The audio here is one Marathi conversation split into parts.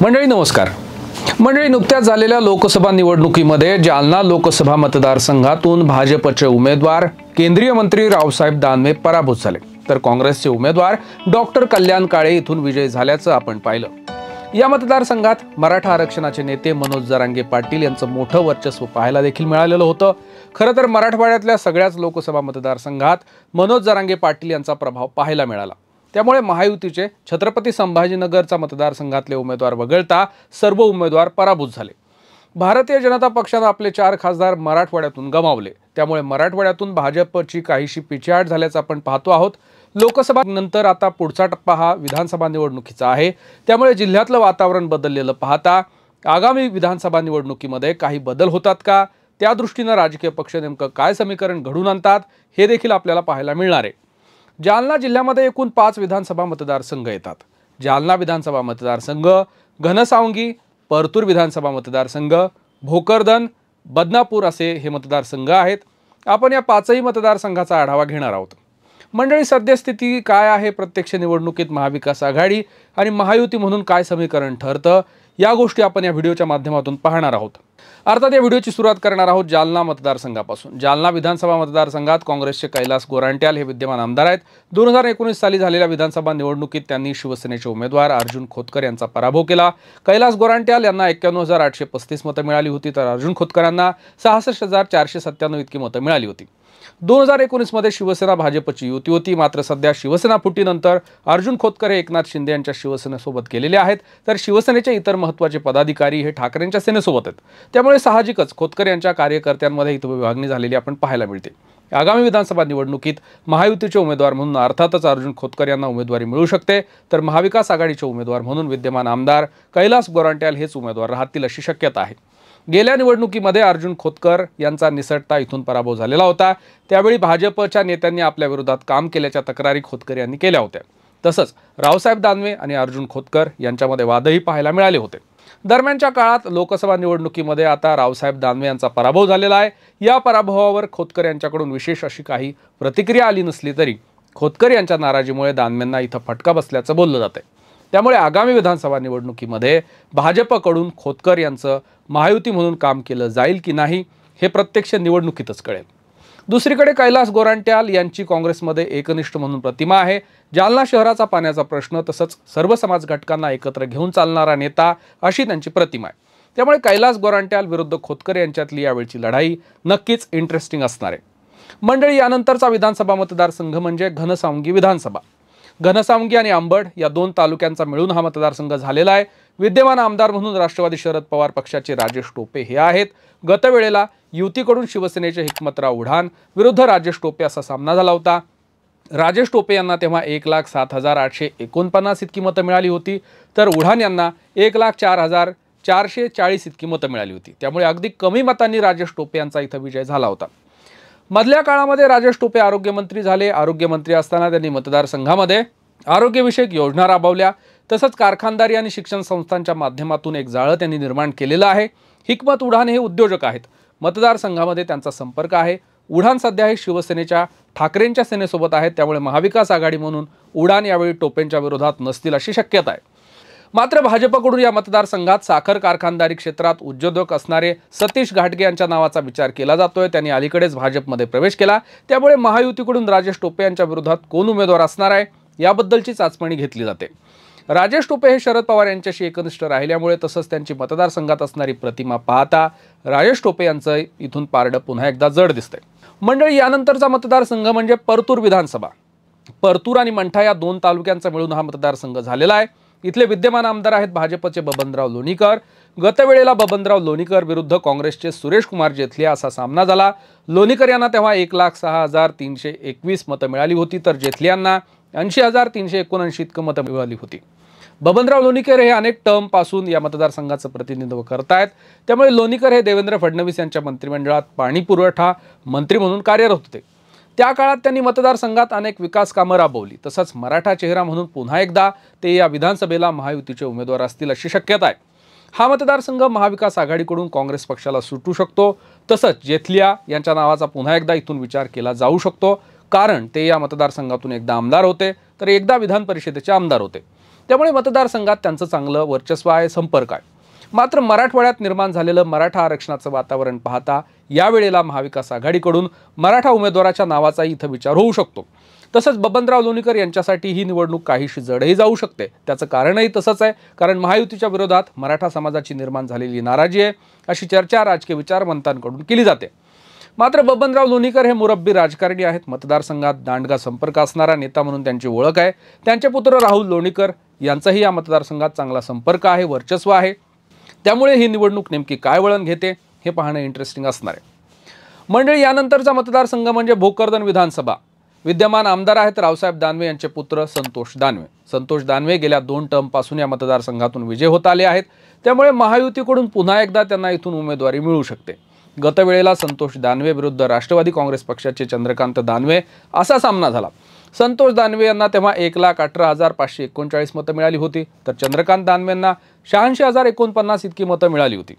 मंडळी नमस्कार। मंडळी नुकत्याच झालेल्या लोकसभा निवडणुकीमध्ये जालना लोकसभा मतदारसंघातून भाजपचे उमेदवार केंद्रीय मंत्री रावसाहेब दानवे पराभूत झाले, तर काँग्रेसचे उमेदवार डॉक्टर कल्याण काळे इथून विजयी झाल्याचं आपण पाहिलं। या मतदारसंघात मराठा आरक्षणाचे नेते मनोज जरांगे पाटील यांचं मोठं वर्चस्व पाहायला देखील मिळालेलं होतं। खरं तर मराठवाड्यातल्या सगळ्याच लोकसभा मतदारसंघात मनोज जरांगे पाटील यांचा प्रभाव पाहायला मिळाला। त्यामुळे महायुतीचे छत्रपती संभाजीनगरचा मतदारसंघातले उमेदवार वगळता सर्व उमेदवार पराभूत झाले। भारतीय जनता पक्षाने आपले 4 खासदार मराठवाड्यातून गमावले, त्यामुळे मराठवाड्यातून भाजपची काहीशी पिछेहाट झाल्याचं आपण पाहतो आहोत। लोकसभा नंतर आता पुढचा टप्पा हा विधानसभा निवडणुकीचा आहे, त्यामुळे जिल्ह्यातलं वातावरण बदललेलं पाहता आगामी विधानसभा निवडणुकीमध्ये काही बदल होतात का, त्या दृष्टीने राजकीय पक्ष नेमकं काय समीकरण घडून आणतात हे देखील आपल्याला पाहायला मिळणार आहे। जालना जिल्ह्यामध्ये एकूण 5 विधानसभा मतदारसंघ येतात। जालना विधानसभा मतदारसंघ, घनसावंगी, परतूर विधानसभा मतदारसंघ, भोकरदन, बदनापूर असे हे मतदारसंघ आहेत। आपण या 5ही मतदारसंघाचा आढावा घेणार आहोत। मंडळी सद्यस्थिती काय आहे, प्रत्यक्ष निवडणुकीत महाविकास आघाडी आणि महायुती म्हणून काय समीकरण ठरतं, या गोष्टी आपण या व्हिडिओच्या माध्यमातून पाहणार आहोत। अर्थात या व्हिडिओची सुरुवात करणार आहोत जालना मतदारसंघापासून। जालना विधानसभा मतदारसंघात काँग्रेसचे कैलास गोरांट्याल हे विद्यमान आमदार आहेत। 2019 साली झालेल्या विधानसभा निवडणुकीत त्यांनी शिवसेनेचे उमेदवार अर्जुन खोतकर यांचा पराभव केला। कैलास गोरांट्याल यांना 91,835 मतं मिळाली होती, तर अर्जुन खोतकरांना 66,497 इतकी मतं मिळाली होती। 2019 मध्ये शिवसेना भाजपची युती होती, मात्र सध्या शिवसेना फुटीनंतर अर्जुन खोतकर हे एकनाथ शिंदे यांच्या शिवसेनेसोबत गेलेले आहेत, तर शिवसेनेचे इतर महत्त्वाचे पदाधिकारी हे ठाकरेंच्या सेनेसोबत आहेत। त्यामुळे साहजिकच खोतकर यांच्या कार्यकर्त्यांमध्ये इथं विभागणी झालेली आपण पाहायला मिळते। आगामी विधानसभा निवडणुकीत महायुतीचे उमेदवार म्हणून अर्थातच अर्जुन खोतकर यांना उमेदवारी मिळू शकते, तर महाविकास आघाडीचे उमेदवार म्हणून विद्यमान आमदार कैलास गोरांट्याल हेच उमेदवार राहतील अशी शक्यता आहे। गेल्या निवडणुकीमध्ये अर्जुन खोतकर यांचा निसटता इथून पराभव झालेला होता। त्यावेळी भाजपच्या नेत्यांनी आपल्या विरोधात काम केल्याच्या तक्रारी खोतकर यांनी केल्या होत्या। तसंच रावसाहेब दानवे आणि अर्जुन खोतकर यांच्यामध्ये वादही पाहायला मिळाले होते। दरम्यानच्या काळात लोकसभा निवडणुकीमध्ये आता रावसाहेब दानवे यांचा पराभव झालेला आहे। या पराभवावर खोतकर यांच्याकडून विशेष अशी काही प्रतिक्रिया आली नसली तरी खोतकर यांच्या नाराजीमुळे दानवेंना इथं फटका बसल्याचं बोललं जातंय। त्यामुळे आगामी विधानसभा निवडणुकीमध्ये भाजपकडून खोतकर यांचं महायुती म्हणून काम केलं जाईल की नाही हे प्रत्यक्ष निवडणुकीतच कळेल। दुसरीकडे कैलास गोरांट्याल यांची काँग्रेसमध्ये एकनिष्ठ म्हणून प्रतिमा आहे। जालना शहराचा पाण्याचा प्रश्न तसंच सर्व समाज घटकांना एकत्र घेऊन चालणारा नेता अशी त्यांची प्रतिमा आहे। त्यामुळे कैलास गोरांट्याल विरुद्ध खोतकर यांच्यातली यावेळची लढाई नक्कीच इंटरेस्टिंग असणार आहे। मंडळी यानंतरचा विधानसभा मतदारसंघ म्हणजे घनसावंगी विधानसभा। घनसावंगी आणि अंबड या 2 तालुक्यांचा मिळून हा मतदारसंघ झालेला आहे। विद्यमान आमदार म्हणून राष्ट्रवादी शरद पवार पक्षाचे राजेश टोपे हे आहेत। गतवेळेला युतीकडून शिवसेनेचे हिकमतराव उढाण विरुद्ध राजेश टोपे असा सामना झाला होता। राजेश टोपे यांना तेव्हा 1,07,849 इतकी मतं मिळाली होती, तर उढाण यांना 1,04,440 इतकी मतं मिळाली होती। त्यामुळे अगदी कमी मतांनी राजेश टोपे यांचा इथं विजय झाला होता। मधल्या काळामध्ये राजेश टोपे आरोग्यमंत्री झाले। आरोग्यमंत्री असताना त्यांनी मतदारसंघामध्ये आरोग्यविषयक योजना राबवल्या, तसंच कारखानदारी आणि शिक्षण संस्थांच्या माध्यमातून एक जाळं त्यांनी निर्माण केलेलं आहे। हिकमत उढाण हे उद्योजक आहेत, मतदारसंघामध्ये त्यांचा संपर्क आहे। उढाण सध्या हे शिवसेनेच्या ठाकरेंच्या सेनेसोबत आहेत, त्यामुळे महाविकास आघाडी म्हणून उढाण यावेळी टोपेंच्या विरोधात नसतील अशी शक्यता आहे। मात्र भाजपकडून या मतदारसंघात साखर कारखानदारी क्षेत्रात उद्योजक असणारे सतीश घाटगे यांच्या नावाचा विचार केला जातोय। त्यांनी अलीकडेच भाजपमध्ये प्रवेश केला, त्यामुळे महायुतीकडून राजेश टोपे यांच्या विरोधात कोण उमेदवार असणार आहे याबद्दलची चाचपणी घेतली जाते। राजेश टोपे हे शरद पवार यांच्याशी एकनिष्ठ राहिल्यामुळे तसंच त्यांची मतदारसंघात असणारी प्रतिमा पाहता राजेश टोपे यांचं इथून पारडं पुन्हा एकदा जड दिसतंय। मंडळी यानंतरचा मतदारसंघ म्हणजे परतूर विधानसभा। परतूर आणि मंठा या 2 तालुक्यांचा मिळून हा मतदारसंघ झालेला आहे। इथले विद्यमान आमदार आहेत भाजपचे बबनराव लोणीकर। गतवेळेला बबनराव लोणीकर विरुद्ध काँग्रेसचे सुरेश कुमार जेथलिया असा सामना झाला। लोणीकर यांना तेव्हा 1,06,321 मतं मिळाली होती, तर जेथलियांना 80,379 इतकं मतं मिळाली होती। बबनराव लोणीकर हे अनेक टर्म पासून या मतदारसंघाचं प्रतिनिधित्व करतायत, त्यामुळे लोणीकर हे देवेंद्र फडणवीस यांच्या मंत्रिमंडळात पाणी पुरवठा मंत्री म्हणून कार्यरत होते। त्या काळात त्यांनी मतदारसंघात अनेक विकास कामं राबवली, तसंच मराठा चेहरा म्हणून पुन्हा एकदा ते या विधानसभेला महायुतीचे उमेदवार असतील अशी शक्यता आहे। हा मतदारसंघ महाविकास आघाडीकडून काँग्रेस पक्षाला सुटू शकतो, तसंच जेथलिया यांच्या नावाचा पुन्हा एकदा इथून विचार केला जाऊ शकतो, कारण ते या मतदारसंघातून एकदा आमदार होते, तर एकदा विधान परिषदेचे आमदार होते। त्यामुळे मतदारसंघात त्यांचं चांगलं वर्चस्व आहे, संपर्क आहे. मात्र मराठवाड्यात निर्माण झालेलं मराठा आरक्षणाचं वातावरण पाहता यावेळेला महाविकास आघाडीकडून मराठा उमेदवाराच्या नावाचाही इथं विचार होऊ शकतो. तसंच बबनराव लोणीकर यांच्यासाठी ही निवडणूक काहीशी जडही जाऊ शकते. त्याचं कारणही तसंच आहे, कारण महायुतीच्या विरोधात मराठा समाजाची निर्माण झालेली नाराजी आहे, अशी चर्चा राजकीय विचारवंतांकडून केली जाते. मात्र बबनराव लोणीकर हे मुरब्बी राजकारणी आहेत. मतदारसंघात दांडगा संपर्क असणारा नेता म्हणून त्यांची ओळख आहे. त्यांचे पुत्र राहुल लोणीकर यांचाही या मतदारसंघात चांगला संपर्क आहे, वर्चस्व आहे. त्यामुळे ही निवडणूक नेमकी काय वळण घेते हे पाहणं इंटरेस्टिंग असणार आहे. मंडळी, यानंतरचा मतदारसंघ म्हणजे भोकरदन विधानसभा. विद्यमान आमदार आहेत रावसाहेब दानवे यांचे पुत्र संतोष दानवे. संतोष दानवे गेल्या 2 टर्मपासून या मतदारसंघातून विजय होत आले आहेत. त्यामुळे महायुतीकडून पुन्हा एकदा त्यांना इथून उमेदवारी मिळू शकते. गतवेळेला संतोष दानवे विरुद्ध राष्ट्रवादी काँग्रेस पक्षाचे चंद्रकांत दानवे असा सामना झाला. संतोष दानवे यांना तेव्हा 1,18,539 मतं मिळाली होती, तर चंद्रकांत दानवेंना 86,049 इतकी मतं मिळाली होती.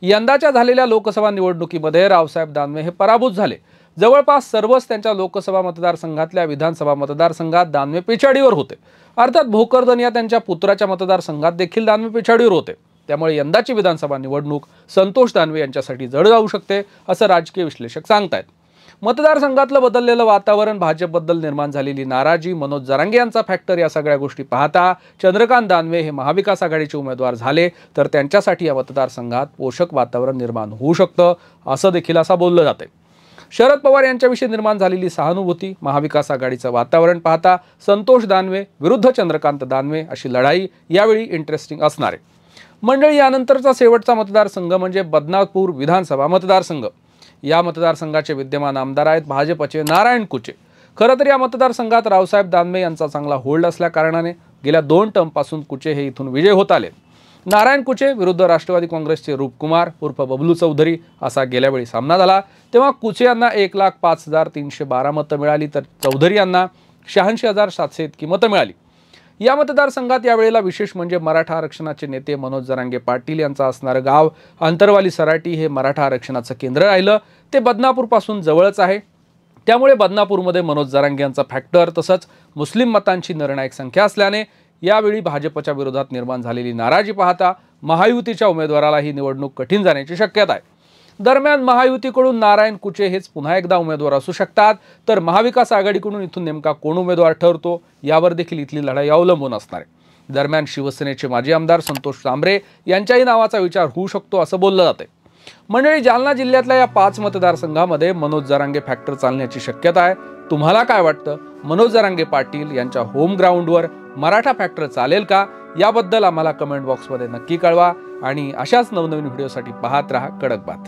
यंदाच्या झालेल्या लोकसभा निवडणुकीमध्ये रावसाहेब दानवे हे पराभूत झाले. जवळपास सर्वच त्यांच्या लोकसभा मतदारसंघातल्या विधानसभा मतदारसंघात दानवे पिछाडीवर होते. अर्थात भोकरदन या त्यांच्या पुत्राच्या मतदारसंघात देखील दानवे पिछाडीवर होते. त्यामुळे यंदाची विधानसभा निवडणूक संतोष दानवे यांच्यासाठी जड जाऊ शकते, असं राजकीय विश्लेषक सांगतायत. मतदारसंघातलं बदललेलं वातावरण, भाजपबद्दल निर्माण झालेली नाराजी, मनोज जरांगे यांचा फॅक्टर, या सगळ्या गोष्टी पाहता चंद्रकांत दानवे हे महाविकास आघाडीचे उमेदवार झाले तर त्यांच्यासाठी या मतदारसंघात पोषक वातावरण निर्माण होऊ शकतं, असं देखील बोललं जातंय. शरद पवार यांच्याविषयी निर्माण झालेली सहानुभूती, महाविकास आघाडीचं वातावरण पाहता संतोष दानवे विरुद्ध चंद्रकांत दानवे अशी लढाई यावेळी इंटरेस्टिंग असणार आहे. मंडळी, यानंतरचा शेवटचा मतदारसंघ म्हणजे बदनापूर विधानसभा मतदारसंघ. या मतदारसंघाचे विद्यमान आमदार आहेत भाजपचे नारायण कुचे. खरं तर या मतदारसंघात रावसाहेब दानवे यांचा चांगला होल्ड असल्या कारणाने गेल्या 2 टर्मपासून कुचे हे इथून विजय होत आले. नारायण कुचे विरुद्ध राष्ट्रवादी काँग्रेसचे रूपकुमार उर्फ बबलू चौधरी असा गेल्यावेळी सामना झाला. तेव्हा कुचे यांना 1,05,312 मतं मिळाली, तर चौधरी यांना 86,700 इतकी मतं मिळाली. या मतदारसंघात यावेळेला विशेष म्हणजे मराठा आरक्षणाचे नेते मनोज जरांगे पाटील यांचं असणारं गाव अंतरवाली सराटी हे मराठा आरक्षणाचं केंद्र राहिलं. ते बदनापूरपासून जवळच आहे. त्यामुळे बदनापूरमध्ये मनोज जरांगे यांचा फॅक्टर, तसंच मुस्लिम मतांची निर्णायक संख्या असल्याने यावेळी भाजपच्या विरोधात निर्माण झालेली नाराजी पाहता महायुतीच्या उमेदवाराला ही निवडणूक कठीण जाण्याची शक्यता आहे. दरम्यान महायुतीकडून नारायण कुचे हेच पुन्हा एकदा उमेदवार असू शकतात, तर महाविकास आघाडीकडून इथून नेमका कोण उमेदवार ठरतो यावर देखील इथली लढाई अवलंबून असणार आहे. दरम्यान शिवसेनेचे माजी आमदार संतोष सांबरे यांच्याही नावाचा विचार होऊ शकतो असं बोललं जातंय. मंडळी, जालना जिल्ह्यातल्या या 5 मतदारसंघामध्ये मनोज जरांगे फॅक्टर चालण्याची शक्यता आहे. तुम्हाला काय वाटतं? मनोज जरांगे पाटील यांच्या होम ग्राउंडवर मराठा फॅक्टर चालेल का? याबद्दल आम्हाला कमेंट बॉक्समध्ये नक्की कळवा आणि अशाच नवनवीन व्हिडिओसाठी पाहत रहा कडक बात.